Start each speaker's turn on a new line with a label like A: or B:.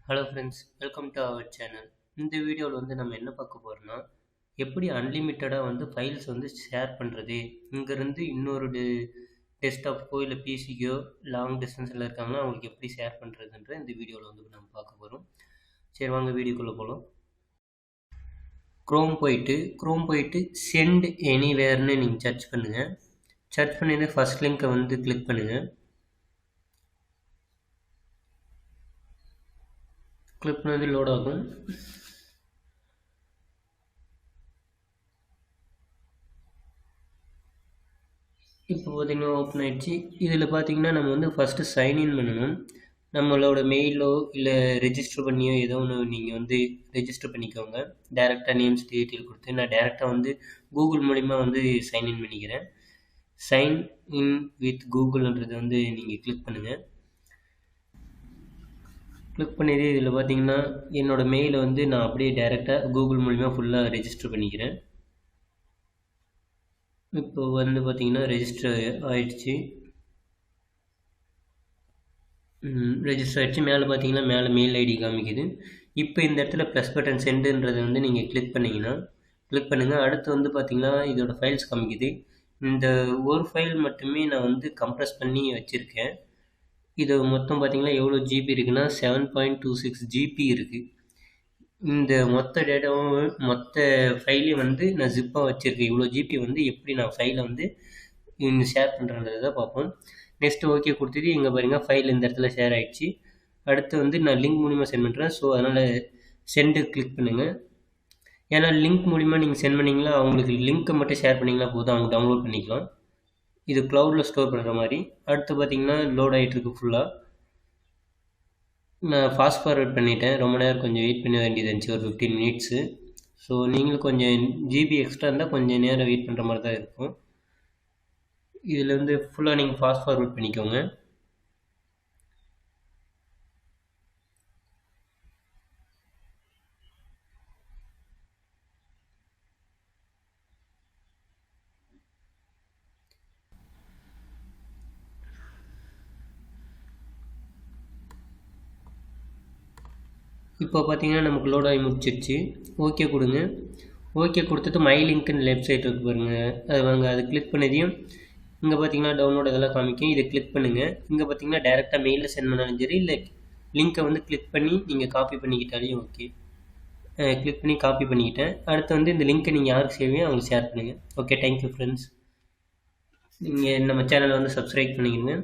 A: Hello friends, welcome to our channel. இந்த வீடியோவில் நம்ம என்ன பார்க்க போகிறோம்னா, எப்படி அன்லிமிட்டடாக ஃபைல்ஸ் ஷேர் பண்ணுறது. இங்கேருந்து இன்னொரு டெஸ்க்டாப்க்கோ இல்லை பிசிக்கோ லாங் டிஸ்டன்ஸில் இருக்காங்கன்னா அவங்களுக்கு எப்படி ஷேர் பண்ணுறதுன்ற இந்த வீடியோவில் நம்ம பார்க்க போகிறோம். சரி, வாங்க வீடியோக்குள்ளே போகலாம். க்ரோம் போயிட்டு சென்ட் எனிவேர்னு நீங்கள் சர்ச் பண்ணுங்கள். சர்ச் பண்ணிட்டு ஃபஸ்ட் லிங்க்கை கிளிக் பண்ணுங்கள். கிளிக் பண்ணது லோட் ஆகும். இப்போ பார்த்தீங்கன்னா ஓப்பன் ஆகிடுச்சு. இதில் பார்த்தீங்கன்னா நம்ம ஃபஸ்ட்டு சைன்இன் பண்ணணும். நம்மளோட மெயிலோ இல்லை ரெஜிஸ்டர் பண்ணியோ ஏதோ ஒன்று நீங்கள் ரெஜிஸ்டர் பண்ணிக்கோங்க. டேரெக்டாக நேம்ஸ் டீட்டெயில் கொடுத்து நான் டேரெக்டாக கூகுள் மூலிமா சைன்இன் பண்ணிக்கிறேன். சைன் இன் வித் கூகுள்ன்றது நீங்கள் கிளிக் பண்ணுங்கள். கிளிக் பண்ணிட்டு இதில் பார்த்தீங்கன்னா என்னோடய மெயிலை நான் அப்படியே டேரெக்டாக கூகுள் மூலிமா ஃபுல்லாக ரெஜிஸ்டர் பண்ணிக்கிறேன். இப்போ பார்த்தீங்கன்னா ரெஜிஸ்டர் ஆகிடுச்சு. மேலே பார்த்தீங்கன்னா மேலே மெயில் ஐடி காமிக்குது. இப்போ இந்த இடத்துல ப்ளஸ் பட்டன் சென்டுன்றதை நீங்கள் கிளிக் பண்ணுங்கள். அடுத்து பார்த்தீங்கன்னா இதோட ஃபைல்ஸ் காமிக்குது. இந்த ஒரு ஃபைல் மட்டுமே நான் கம்ப்ரஸ் பண்ணி வச்சுருக்கேன். இது மொத்தம் பார்த்தீங்கன்னா எவ்வளோ ஜிபி இருக்குன்னா 7.26 ஜிபி இருக்குது. இந்த மொத்த டேட்டாவும் மொத்த ஃபைலையும் நான் ஜிப்பாக வச்சுருக்கேன். இவ்வளோ ஜிபி எப்படி நான் ஃபைலை ஷேர் பண்ணுறதை பார்ப்போம். நெக்ஸ்ட்டு ஓகே கொடுத்துட்டு இங்கே பாருங்கள் ஃபைல் இந்த இடத்துல ஷேர் ஆகிடுச்சு. அடுத்து நான் லிங்க் மூலிமா சென்ட் பண்ணுறேன். ஸோ அதனால் சென்டு கிளிக் பண்ணுங்கள். ஏன்னா லிங்க் மூலிமா நீங்கள் சென்ட் பண்ணிங்களா அவங்களுக்கு லிங்க்கை மட்டும் ஷேர் பண்ணிங்களா போதும், அவங்க டவுன்லோட் பண்ணிக்கலாம். இது க்ளவுடில் ஸ்டோர் பண்ணுற மாதிரி. அடுத்து பார்த்தீங்கன்னா லோட் ஆகிட்டுருக்கு ஃபுல்லாக. நான் ஃபாஸ்ட் ஃபார்வர்ட் பண்ணிட்டேன். ரொம்ப நேரம் கொஞ்சம் வெயிட் பண்ண வேண்டியது இருந்துச்சு, ஒரு 15 மினிட்ஸு. ஸோ நீங்களும் கொஞ்சம் ஜிபி எக்ஸ்ட்ரா இருந்தால் கொஞ்சம் நேரம் வெயிட் பண்ணுற மாதிரி தான் இருக்கும். இதில் ஃபுல்லாக நீங்கள் ஃபாஸ்ட் ஃபார்வர்ட் பண்ணிக்கோங்க. இப்போ பார்த்தீங்கன்னா நமக்கு லோட் ஆகி முடிச்சிடுச்சு. ஓகே கொடுங்க. ஓகே கொடுத்துட்டு மை லிங்க்னு லெஃப்ட் சைட் இருக்கு பாருங்கள், அது வாங்க அது கிளிக் பண்ணதையும் இங்கே பார்த்தீங்கன்னா டவுன்லோட் இதெல்லாம் காமிக்கும். இதை கிளிக் பண்ணுங்கள். இங்கே பார்த்தீங்கன்னா டேரெக்டாக மெயிலில் சென்ட் பண்ணாலும் சரி, இல்லை லிங்க்கை கிளிக் பண்ணி நீங்கள் காப்பி பண்ணிக்கிட்டாலையும் ஓகே. கிளிக் பண்ணி காப்பி பண்ணிக்கிட்டேன். அடுத்து இந்த லிங்க்கை நீங்கள் யாருக்கு சேவையோ அவங்களுக்கு ஷேர் பண்ணுங்கள். Okay, thank you friends. நீங்கள் நம்ம சேனலை சப்ஸ்கிரைப் பண்ணிக்கோங்க.